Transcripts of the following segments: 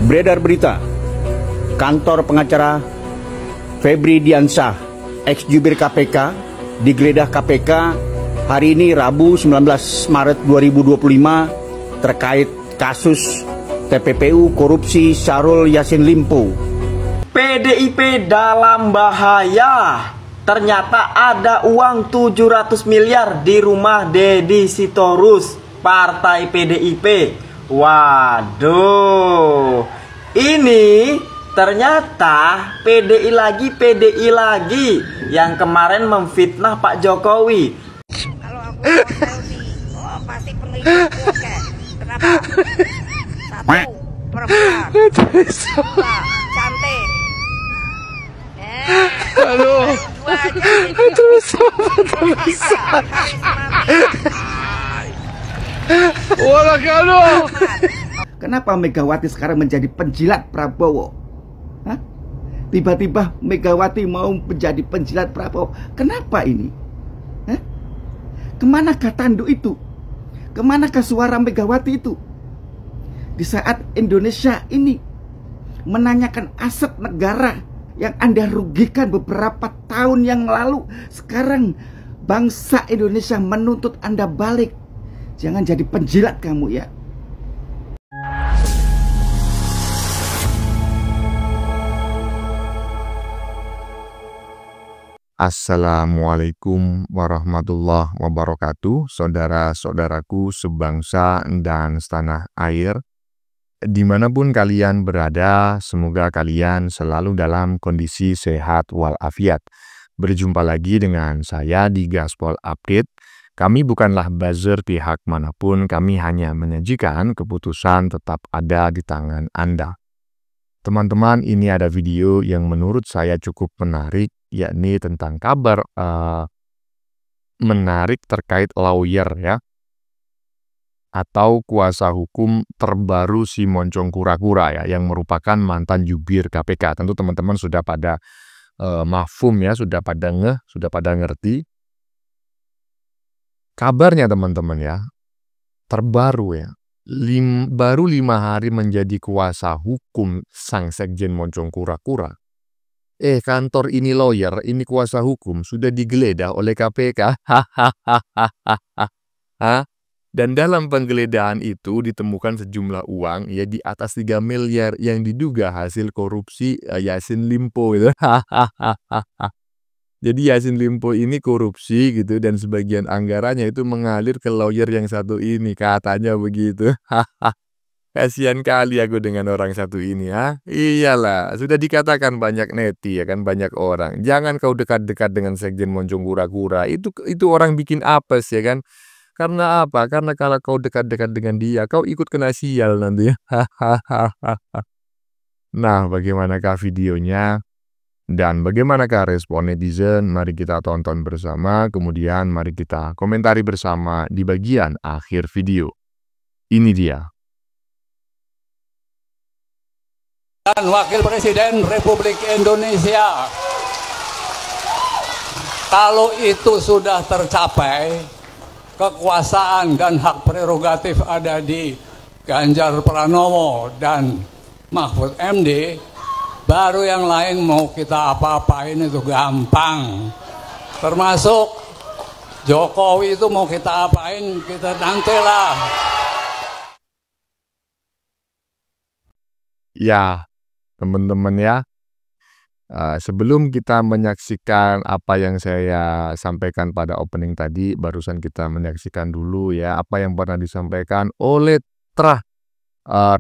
Beredar berita, kantor pengacara Febri Diansyah, ex-jubir KPK, digeledah KPK hari ini Rabu 19 Maret 2025 terkait kasus TPPU korupsi Syahrul Yassin Limpo. PDIP dalam bahaya. Ternyata ada uang 700 miliar di rumah Deddy Sitorus, partai PDIP. Waduh, ini ternyata PDI lagi yang kemarin memfitnah Pak Jokowi. Kalau aku mau selfie, oh pasti penelitian oke. Kenapa? Satu, perempuan. Dua, cantik. Aduh. Terus. Wala kalau. Kenapa Megawati sekarang menjadi penjilat Prabowo? Hah? Tiba-tiba Megawati mau menjadi penjilat Prabowo. Kenapa ini? Hah? Kemanakah tanduk itu? Kemanakah suara Megawati itu? Di saat Indonesia ini menanyakan aset negara yang Anda rugikan beberapa tahun yang lalu, sekarang bangsa Indonesia menuntut Anda balik. Jangan jadi penjilat kamu ya. Assalamualaikum warahmatullahi wabarakatuh, saudara-saudaraku sebangsa dan setanah air. Dimanapun kalian berada, semoga kalian selalu dalam kondisi sehat walafiat. Berjumpa lagi dengan saya di Gaspol Update. Kami bukanlah buzzer pihak manapun, kami hanya menyajikan keputusan tetap ada di tangan Anda. Teman-teman, ini ada video yang menurut saya cukup menarik, yakni tentang kabar menarik terkait lawyer ya, atau kuasa hukum terbaru si Moncong Kura-Kura ya, yang merupakan mantan jubir KPK. Tentu teman-teman sudah pada mafhum ya, sudah pada sudah pada ngerti. Kabarnya teman-teman ya, terbaru ya, baru 5 hari menjadi kuasa hukum sang Sekjen Moncong Kura-Kura. Kantor ini lawyer, ini kuasa hukum, sudah digeledah oleh KPK. Dan dalam penggeledahan itu ditemukan sejumlah uang ya di atas 3 miliar yang diduga hasil korupsi Yassin Limpo gitu. Jadi Yassin Limpo ini korupsi gitu, dan sebagian anggarannya itu mengalir ke lawyer yang satu ini, katanya begitu. Kasihan kali aku dengan orang satu ini ya. Iyalah, sudah dikatakan banyak neti ya kan, banyak orang. Jangan kau dekat-dekat dengan Sekjen Moncong Kura-Kura. Itu orang bikin apes ya kan. Karena apa? Karena kalau kau dekat-dekat dengan dia, kau ikut kena sial nanti ya. Nah, bagaimanakah videonya? Dan bagaimanakah respon netizen? Mari kita tonton bersama, kemudian mari kita komentari bersama di bagian akhir video. Ini dia. Dan Wakil Presiden Republik Indonesia, kalau itu sudah tercapai, kekuasaan dan hak prerogatif ada di Ganjar Pranowo dan Mahfud MD, baru yang lain mau kita apa-apain itu gampang. Termasuk Jokowi itu mau kita apain, kita nantilah. Ya, teman-teman ya, sebelum kita menyaksikan apa yang saya sampaikan pada opening tadi, barusan kita menyaksikan dulu ya apa yang pernah disampaikan oleh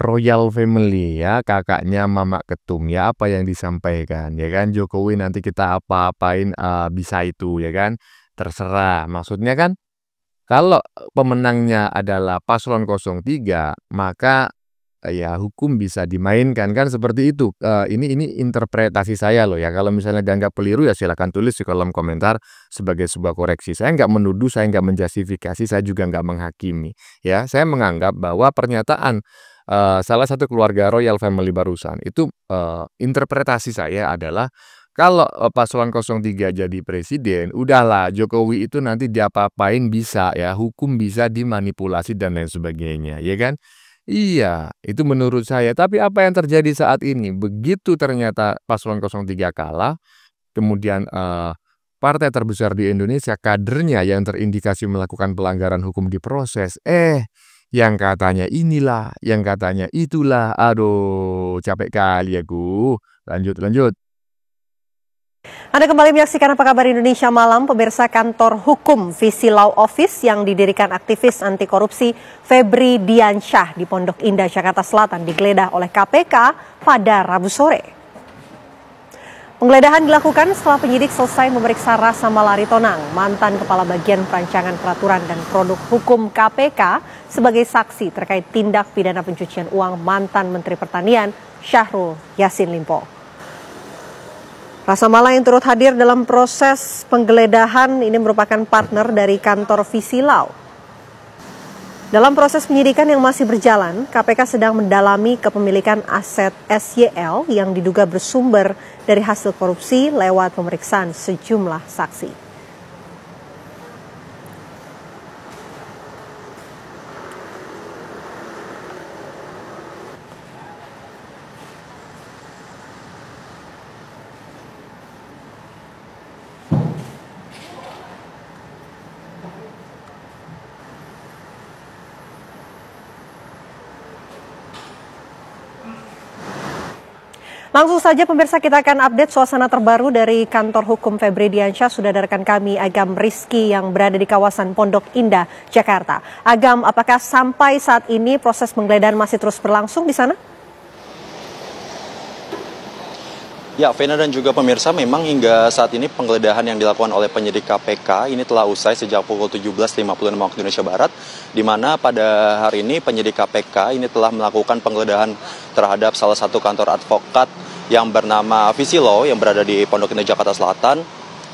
Royal Family ya, kakaknya Mamak Ketum ya, apa yang disampaikan ya kan, Jokowi nanti kita apa-apain bisa itu ya kan, terserah. Maksudnya kan kalau pemenangnya adalah paslon 03, maka ya hukum bisa dimainkan kan, seperti itu. Ini interpretasi saya loh ya. Kalau misalnya dianggap keliru ya silakan tulis di kolom komentar sebagai sebuah koreksi. Saya nggak menuduh, saya nggak menjustifikasi, saya juga nggak menghakimi ya. Saya menganggap bahwa pernyataan salah satu keluarga Royal Family barusan itu, interpretasi saya adalah kalau paslon 03 jadi presiden, udahlah Jokowi itu nanti diapa-apain bisa ya, hukum bisa dimanipulasi dan lain sebagainya ya kan. Iya, itu menurut saya. Tapi apa yang terjadi saat ini? Begitu ternyata paslon 03 kalah, kemudian partai terbesar di Indonesia, kadernya yang terindikasi melakukan pelanggaran hukum diproses. Yang katanya inilah, yang katanya itulah. Aduh, capek kali aku. Lanjut. Anda kembali menyaksikan Apa Kabar Indonesia Malam. Pemirsa, kantor hukum Visi Law Office yang didirikan aktivis anti korupsi Febri Diansyah di Pondok Indah, Jakarta Selatan digeledah oleh KPK pada Rabu sore. Penggeledahan dilakukan setelah penyidik selesai memeriksa Rasa Mala Aritonang, mantan Kepala Bagian Perancangan Peraturan dan Produk Hukum KPK, sebagai saksi terkait tindak pidana pencucian uang mantan Menteri Pertanian Syahrul Yassin Limpo. Rasa Mala yang turut hadir dalam proses penggeledahan ini merupakan partner dari kantor Visi Law. Dalam proses penyidikan yang masih berjalan, KPK sedang mendalami kepemilikan aset SYL yang diduga bersumber dari hasil korupsi lewat pemeriksaan sejumlah saksi. Langsung saja pemirsa, kita akan update suasana terbaru dari kantor hukum Febri Diansyah. Sudah ada rekan kami Agam Rizky yang berada di kawasan Pondok Indah, Jakarta. Agam, apakah sampai saat ini proses penggeledahan masih terus berlangsung di sana? Ya, Vena dan juga pemirsa, memang hingga saat ini penggeledahan yang dilakukan oleh penyidik KPK ini telah usai sejak pukul 17.56 waktu Indonesia Barat, di mana pada hari ini penyidik KPK ini telah melakukan penggeledahan terhadap salah satu kantor advokat yang bernama Visi Law yang berada di Pondok Indah, Jakarta Selatan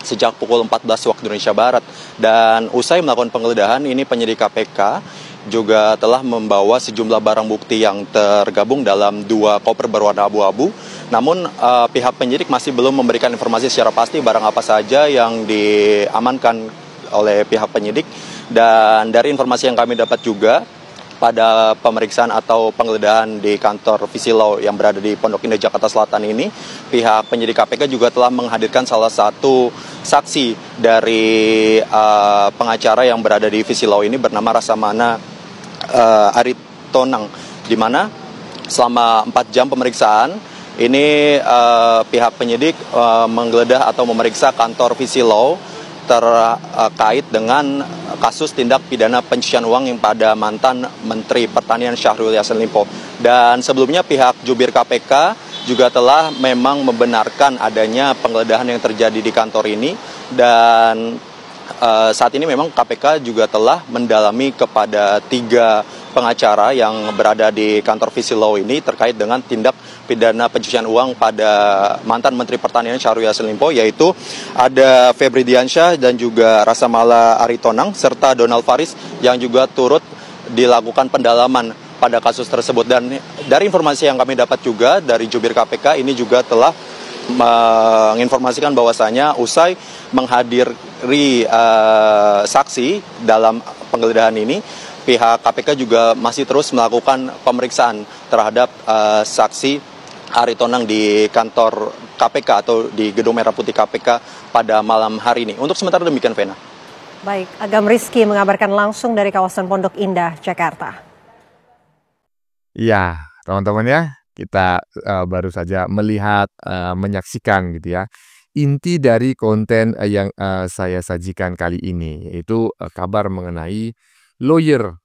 sejak pukul 14 waktu Indonesia Barat. Dan usai melakukan penggeledahan ini penyidik KPK juga telah membawa sejumlah barang bukti yang tergabung dalam 2 koper berwarna abu-abu. Namun pihak penyidik masih belum memberikan informasi secara pasti barang apa saja yang diamankan oleh pihak penyidik. Dan dari informasi yang kami dapat juga, pada pemeriksaan atau penggeledahan di kantor Visi Law yang berada di Pondok Indah, Jakarta Selatan ini, pihak penyidik KPK juga telah menghadirkan salah satu saksi dari pengacara yang berada di Visi Law ini bernama Rasa Mala Aritonang, di mana selama 4 jam pemeriksaan ini pihak penyidik menggeledah atau memeriksa kantor Visi Law terkait dengan kasus tindak pidana pencucian uang yang pada mantan Menteri Pertanian Syahrul Yassin Limpo. Dan sebelumnya pihak jubir KPK juga telah memang membenarkan adanya penggeledahan yang terjadi di kantor ini. Dan saat ini memang KPK juga telah mendalami kepada 3 pengacara yang berada di kantor Visi Law ini terkait dengan tindak pidana pencucian uang pada mantan Menteri Pertanian Syahrul Yassin Limpo, yaitu ada Febri Diansyah dan juga Rasa Mala Aritonang serta Donald Faris yang juga turut dilakukan pendalaman pada kasus tersebut. Dan dari informasi yang kami dapat juga dari jubir KPK ini juga telah menginformasikan bahwasanya usai menghadiri saksi dalam penggeledahan ini, pihak KPK juga masih terus melakukan pemeriksaan terhadap saksi Aritonang di kantor KPK atau di Gedung Merah Putih KPK pada malam hari ini. Untuk sementara demikian, Vena. Baik, Agam Rizky mengabarkan langsung dari kawasan Pondok Indah, Jakarta. Ya, teman-teman ya, kita baru saja melihat, menyaksikan gitu ya, inti dari konten yang saya sajikan kali ini, yaitu kabar mengenai lawyer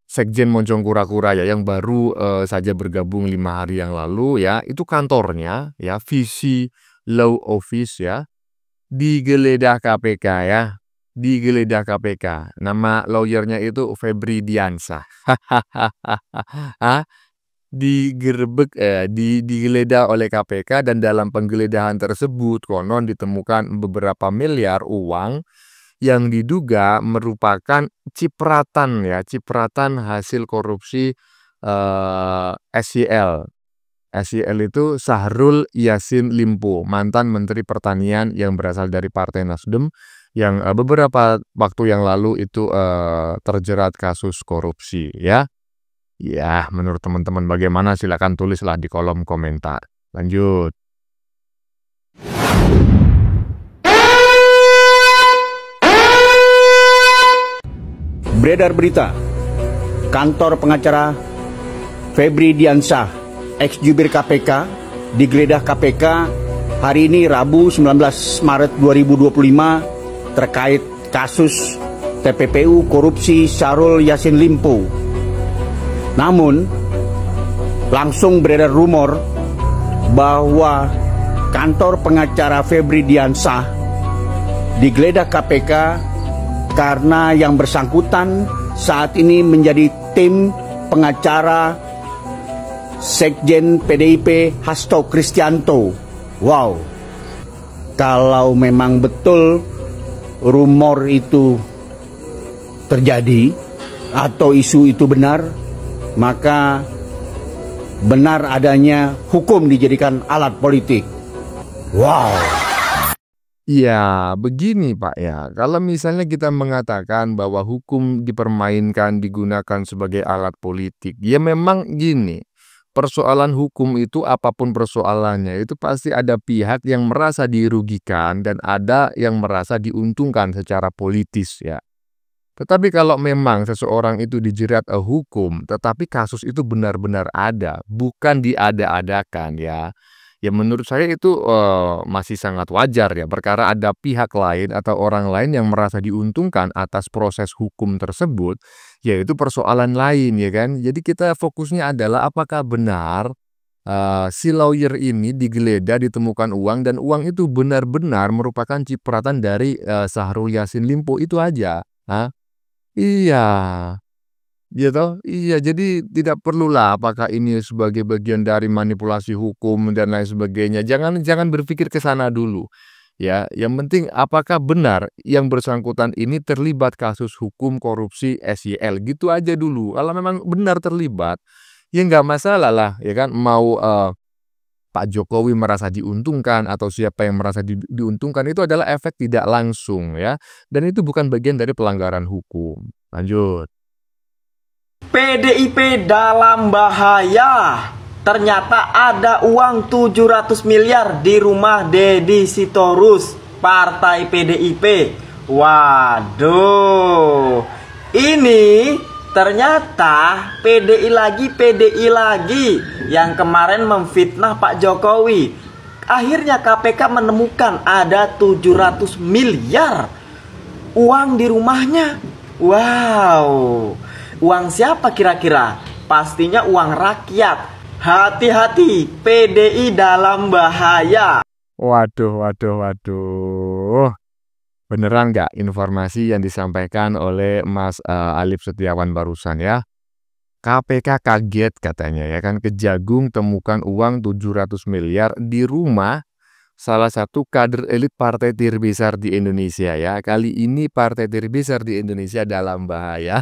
Sekjen Moncong Kura-Kura ya, yang baru saja bergabung 5 hari yang lalu ya, itu kantornya ya, Visi Law Office ya, digeledah KPK ya, digeledah KPK. Nama lawyernya itu Febri Diansyah. Digerebek, digeledah oleh KPK, dan dalam penggeledahan tersebut konon ditemukan beberapa miliar uang yang diduga merupakan cipratan ya, cipratan hasil korupsi SYL. SYL itu Syahrul Yassin Limpo, mantan Menteri Pertanian yang berasal dari Partai Nasdem, yang beberapa waktu yang lalu itu terjerat kasus korupsi ya. Ya, menurut teman-teman bagaimana silakan tulislah di kolom komentar. Lanjut. Beredar berita, kantor pengacara Febri Diansyah, ex-jubir KPK, digeledah KPK hari ini Rabu 19 Maret 2025 terkait kasus TPPU korupsi Syahrul Yassin Limpo. Namun, langsung beredar rumor bahwa kantor pengacara Febri Diansyah digeledah KPK karena yang bersangkutan saat ini menjadi tim pengacara Sekjen PDIP Hasto Kristianto. Wow, kalau memang betul rumor itu terjadi atau isu itu benar, maka benar adanya hukum dijadikan alat politik. Wow. Ya, begini Pak ya, kalau misalnya kita mengatakan bahwa hukum dipermainkan, digunakan sebagai alat politik, ya memang gini, persoalan hukum itu apapun persoalannya, itu pasti ada pihak yang merasa dirugikan dan ada yang merasa diuntungkan secara politis ya. Tetapi kalau memang seseorang itu dijerat hukum, tetapi kasus itu benar-benar ada, bukan diada-adakan ya. Ya menurut saya itu masih sangat wajar ya, perkara ada pihak lain atau orang lain yang merasa diuntungkan atas proses hukum tersebut, yaitu persoalan lain ya kan. Jadi kita fokusnya adalah apakah benar si lawyer ini digeledah, ditemukan uang, dan uang itu benar-benar merupakan cipratan dari Syahrul Yassin Limpo, itu aja. Iya. Gitu? Iya, jadi tidak perlulah apakah ini sebagai bagian dari manipulasi hukum dan lain sebagainya. Jangan berpikir ke sana dulu. Ya, yang penting apakah benar yang bersangkutan ini terlibat kasus hukum korupsi SYL, gitu aja dulu. Kalau memang benar terlibat, ya nggak masalah lah, ya kan. Mau Pak Jokowi merasa diuntungkan atau siapa yang merasa diuntungkan, itu adalah efek tidak langsung ya, dan itu bukan bagian dari pelanggaran hukum. Lanjut. PDIP dalam bahaya. Ternyata ada uang 700 miliar di rumah Deddy Sitorus, partai PDIP. Waduh. Ini ternyata PDI lagi yang kemarin memfitnah Pak Jokowi. Akhirnya KPK menemukan ada 700 miliar uang di rumahnya. Wow. Uang siapa kira-kira? Pastinya uang rakyat. Hati-hati, PDI dalam bahaya. Waduh. Beneran nggak informasi yang disampaikan oleh Mas Alif Setiawan barusan ya? KPK kaget katanya ya kan, Kejagung temukan uang 700 miliar di rumah salah satu kader elit partai terbesar di Indonesia ya. Kali ini partai terbesar di Indonesia dalam bahaya.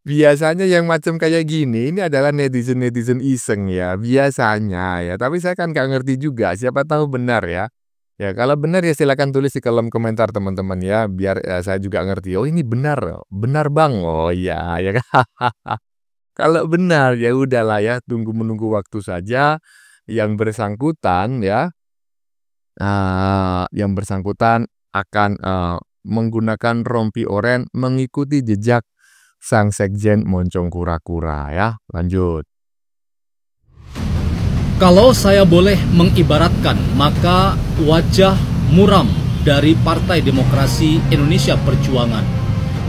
Biasanya yang macam kayak gini ini adalah netizen iseng ya, biasanya ya. Tapi saya kan nggak ngerti juga, siapa tahu benar ya. Ya kalau benar ya silakan tulis di kolom komentar teman-teman ya, biar saya juga ngerti. Oh ini benar bang. Oh iya ya kan. Kalau benar ya udahlah ya, tunggu menunggu waktu saja. Yang bersangkutan ya, akan menggunakan rompi oren mengikuti jejak sang sekjen moncong kura-kura ya. Lanjut. Kalau saya boleh mengibaratkan, maka wajah muram dari Partai Demokrasi Indonesia Perjuangan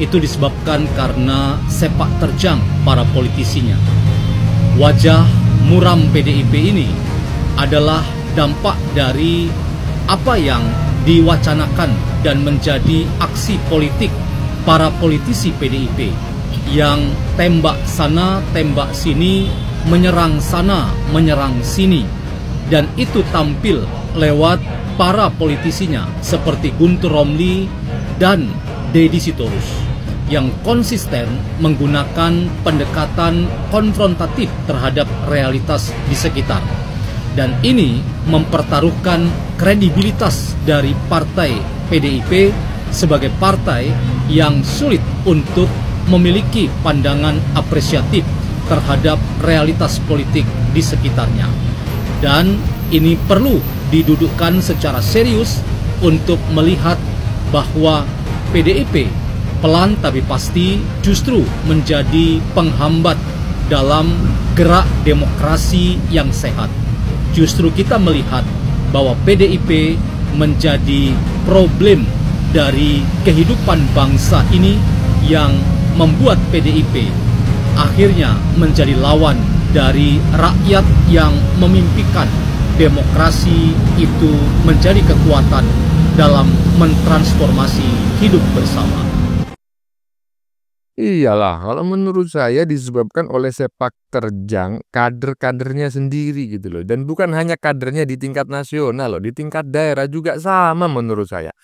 itu disebabkan karena sepak terjang para politisinya. Wajah muram PDIP ini adalah dampak dari apa yang diwacanakan dan menjadi aksi politik para politisi PDIP yang tembak sana, tembak sini, menyerang sana, menyerang sini, dan itu tampil lewat para politisinya seperti Guntur Romli dan Deddy Sitorus yang konsisten menggunakan pendekatan konfrontatif terhadap realitas di sekitar. Dan ini mempertaruhkan kredibilitas dari partai PDIP sebagai partai yang sulit untuk memiliki pandangan apresiatif terhadap realitas politik di sekitarnya. Dan ini perlu didudukkan secara serius untuk melihat bahwa PDIP pelan tapi pasti justru menjadi penghambat dalam gerak demokrasi yang sehat. Justru kita melihat bahwa PDIP menjadi problem dari kehidupan bangsa ini yang membuat PDIP akhirnya menjadi lawan dari rakyat yang memimpikan demokrasi itu menjadi kekuatan dalam mentransformasi hidup bersama. Iyalah, kalau menurut saya disebabkan oleh sepak terjang kader-kadernya sendiri gitu loh. Dan bukan hanya kadernya di tingkat nasional loh, di tingkat daerah juga sama menurut saya.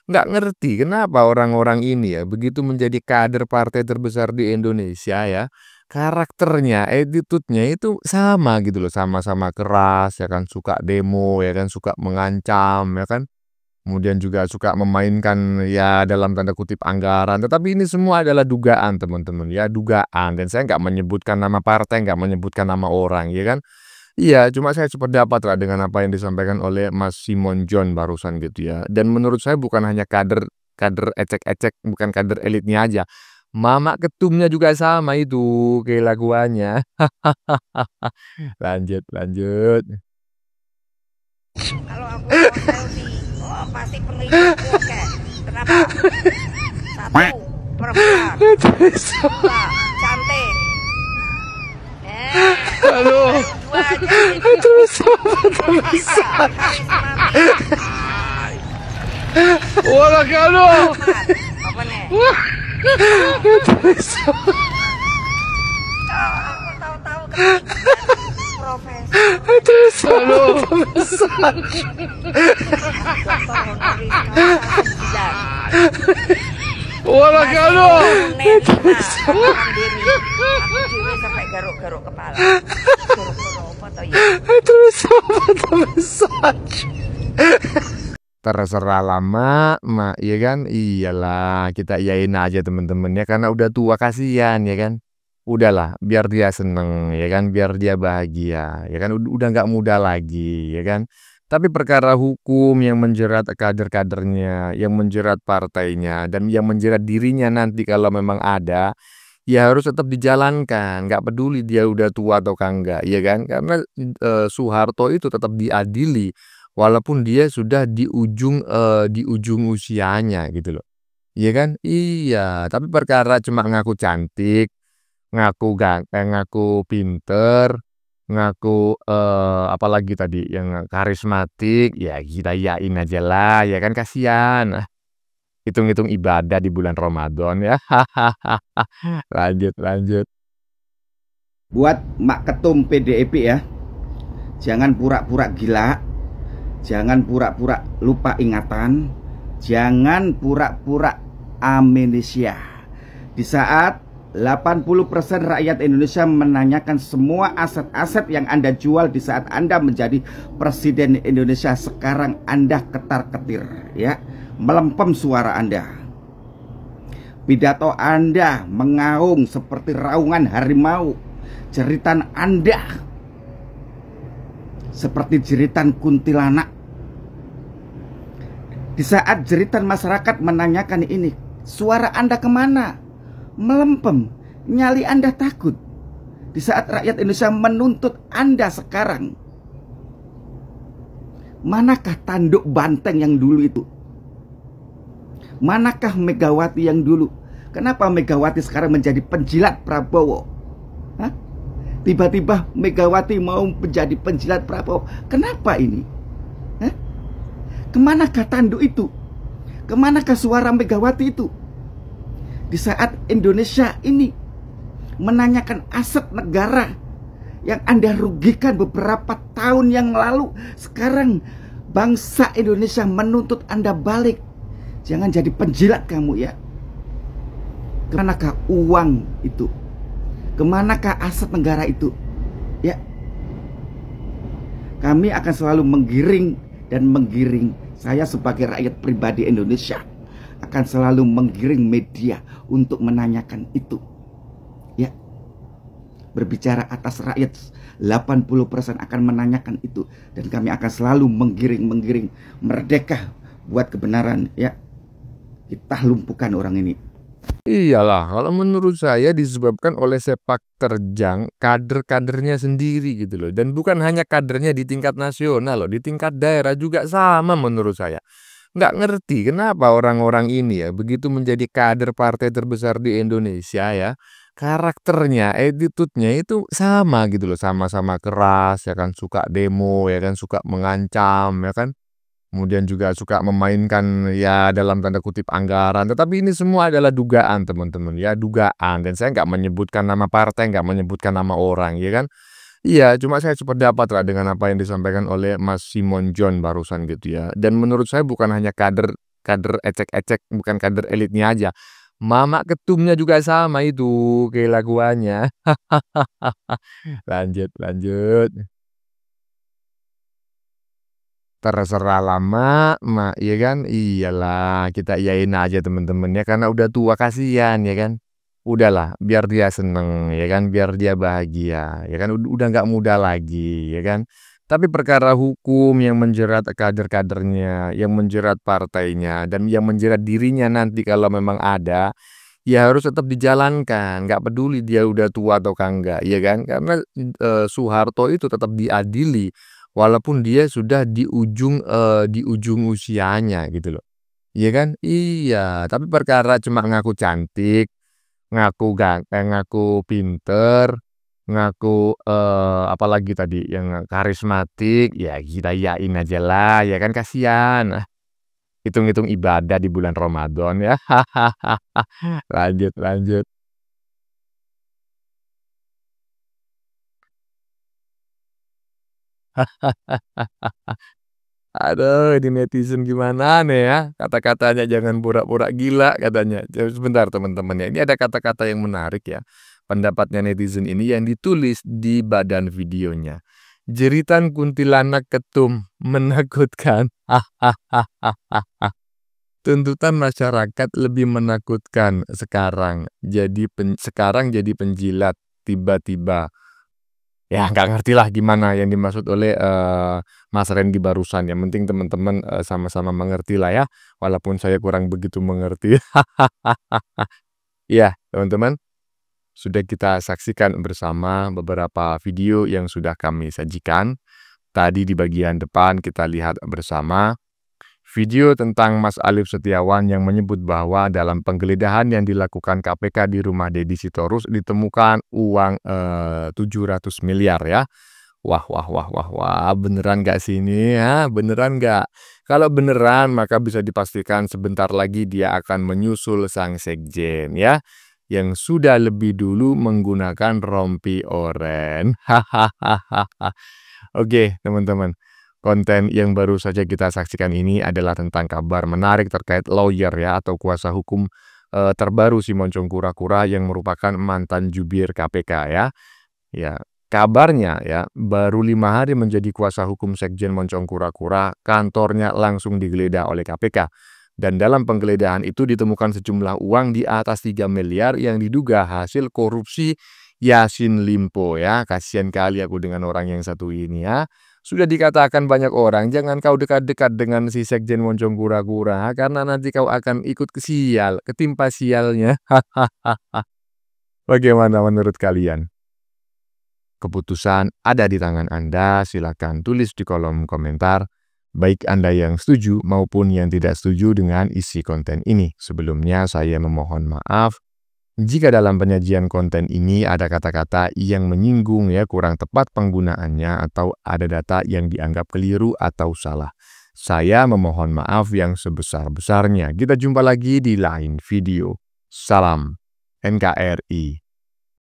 Nggak ngerti kenapa orang-orang ini ya begitu menjadi kader partai terbesar di Indonesia ya, karakternya, attitude-nya itu sama gitu loh, sama-sama keras ya kan, suka demo ya kan, suka mengancam ya kan. Kemudian juga suka memainkan ya dalam tanda kutip anggaran. Tetapi ini semua adalah dugaan teman-teman ya, dugaan. Dan saya nggak menyebutkan nama partai, nggak menyebutkan nama orang ya kan. Iya, cuma saya sependapat lah dengan apa yang disampaikan oleh Mas Simon John barusan gitu ya. Dan menurut saya bukan hanya kader ecek-ecek, bukan kader elitnya aja. Mama ketumnya juga sama itu kelakuannya. Lanjut. Kalau aku hotel sih, pasti penelitian oke. Kenapa? Satu, perempuan. Dua, cantik. Aduh. Dua aja. Wala kano. Apa nih? Aku tahu-tahu kan profesor. Aduh. Doktor honoris causa 9. Wala kano. Aku dewe sampai garuk-garuk kepala. Garuk-garuk apa toh ya? Terserah lama, mak, ya kan? Iyalah, kita iyain aja temen-temen ya, karena udah tua kasihan ya kan. Udahlah, biar dia seneng ya kan, biar dia bahagia ya kan, udah nggak muda lagi ya kan. Tapi perkara hukum yang menjerat kader-kadernya, yang menjerat partainya, dan yang menjerat dirinya nanti kalau memang ada, ya harus tetap dijalankan. Nggak peduli dia udah tua atau enggak, ya kan? Karena Soeharto itu tetap diadili, walaupun dia sudah di ujung usianya gitu loh. Iya kan? Iya, tapi perkara cuma ngaku cantik, ngaku ganteng, ngaku pinter, ngaku apalagi tadi yang karismatik, ya kita yain aja lah, ya kan, kasihan. Hitung-hitung ibadah di bulan Ramadan ya. Lanjut. Buat Mak Ketum PDIP ya, jangan pura-pura gila, jangan pura-pura lupa ingatan, jangan pura-pura amnesia. Di saat 80% rakyat Indonesia menanyakan semua aset-aset yang Anda jual di saat Anda menjadi Presiden Indonesia, sekarang Anda ketar-ketir ya, melempem suara Anda. Pidato Anda mengaung seperti raungan harimau. Jeritan Anda seperti jeritan kuntilanak. Di saat jeritan masyarakat menanyakan ini, suara Anda kemana? Melempem, nyali Anda takut. Di saat rakyat Indonesia menuntut Anda sekarang, manakah tanduk banteng yang dulu itu? Manakah Megawati yang dulu? Kenapa Megawati sekarang menjadi penjilat Prabowo? Hah? Tiba-tiba Megawati mau menjadi penjilat Prabowo. Kenapa ini? Hah? Kemanakah tanduk itu? Kemanakah suara Megawati itu? Di saat Indonesia ini menanyakan aset negara yang Anda rugikan beberapa tahun yang lalu, sekarang bangsa Indonesia menuntut Anda balik. Jangan jadi penjilat kamu ya. Kemanakah uang itu? Kemanakah aset negara itu? Ya, kami akan selalu menggiring dan menggiring Saya sebagai rakyat pribadi Indonesia akan selalu menggiring media untuk menanyakan itu. Ya. Berbicara atas rakyat, 80% akan menanyakan itu, dan kami akan selalu menggiring Merdeka buat kebenaran, ya. Kita lumpuhkan orang ini. Iyalah, kalau menurut saya disebabkan oleh sepak terjang kader-kadernya sendiri gitu loh. Dan bukan hanya kadernya di tingkat nasional loh, di tingkat daerah juga sama menurut saya. Nggak ngerti kenapa orang-orang ini ya begitu menjadi kader partai terbesar di Indonesia ya, karakternya, attitude-nya itu sama gitu loh, sama-sama keras ya kan, suka demo ya kan, suka mengancam ya kan. Kemudian juga suka memainkan ya dalam tanda kutip anggaran. Tetapi ini semua adalah dugaan teman-teman ya, dugaan. Dan saya nggak menyebutkan nama partai, nggak menyebutkan nama orang ya kan. Iya, cuma saya sependapat lah dengan apa yang disampaikan oleh Mas Simon John barusan gitu ya. Dan menurut saya bukan hanya kader ecek-ecek, bukan kader elitnya aja. Mama ketumnya juga sama itu kelakuannya. Lanjut. Terserah lama, mak, ya kan? Iyalah, kita iyain aja temen-temen ya, karena udah tua kasihan ya kan. Udahlah, biar dia seneng ya kan, biar dia bahagia ya kan, udah nggak muda lagi ya kan. Tapi perkara hukum yang menjerat kader-kadernya, yang menjerat partainya, dan yang menjerat dirinya nanti kalau memang ada, ya harus tetap dijalankan. Nggak peduli dia udah tua atau enggak, ya kan? Karena Soeharto itu tetap diadili. Walaupun dia sudah di ujung usianya gitu loh. Iya kan? Iya, tapi perkara cuma ngaku cantik, ngaku ganteng, ngaku pinter, ngaku apalagi tadi yang karismatik, ya kita yain aja lah, ya kan, kasihan. Hitung-hitung ibadah di bulan Ramadan ya. Lanjut. Aduh, ini netizen gimana nih ya? Kata-katanya jangan pura-pura gila katanya. Sebentar teman-teman ya. Ini ada kata-kata yang menarik ya. Pendapatnya netizen ini yang ditulis di badan videonya. Jeritan kuntilanak ketum menakutkan. Tuntutan masyarakat lebih menakutkan sekarang. Sekarang jadi penjilat tiba-tiba. Ya nggak ngerti lah gimana yang dimaksud oleh Mas Randy barusan. Yang penting teman-teman sama-sama mengerti lah ya. Walaupun saya kurang begitu mengerti. Ya teman-teman, sudah kita saksikan bersama beberapa video yang sudah kami sajikan. Tadi di bagian depan kita lihat bersama video tentang Mas Alif Setiawan yang menyebut bahwa dalam penggeledahan yang dilakukan KPK di rumah Deddy Sitorus ditemukan uang 700 miliar ya. Wah, beneran nggak sih ini ya? Beneran nggak? Kalau beneran maka bisa dipastikan sebentar lagi dia akan menyusul sang sekjen ya, yang sudah lebih dulu menggunakan rompi oren. Oke, teman-teman. Konten yang baru saja kita saksikan ini adalah tentang kabar menarik terkait lawyer ya, atau kuasa hukum terbaru Simon Kura-Kura yang merupakan mantan jubir KPK ya. Ya, kabarnya ya baru 5 hari menjadi kuasa hukum Sekjen Moncong Kura-Kura, kantornya langsung digeledah oleh KPK. Dan dalam penggeledahan itu ditemukan sejumlah uang di atas 3 miliar yang diduga hasil korupsi Yassin Limpo ya. Kasihan kali aku dengan orang yang satu ini ya. Sudah dikatakan banyak orang, jangan kau dekat-dekat dengan si Sekjen Moncong Kura-Kura, karena nanti kau akan ikut ketimpa sialnya. Bagaimana menurut kalian? Keputusan ada di tangan Anda, silakan tulis di kolom komentar, baik Anda yang setuju maupun yang tidak setuju dengan isi konten ini. Sebelumnya saya memohon maaf jika dalam penyajian konten ini ada kata-kata yang menyinggung ya, kurang tepat penggunaannya, atau ada data yang dianggap keliru atau salah. Saya memohon maaf yang sebesar-besarnya. Kita jumpa lagi di lain video. Salam NKRI.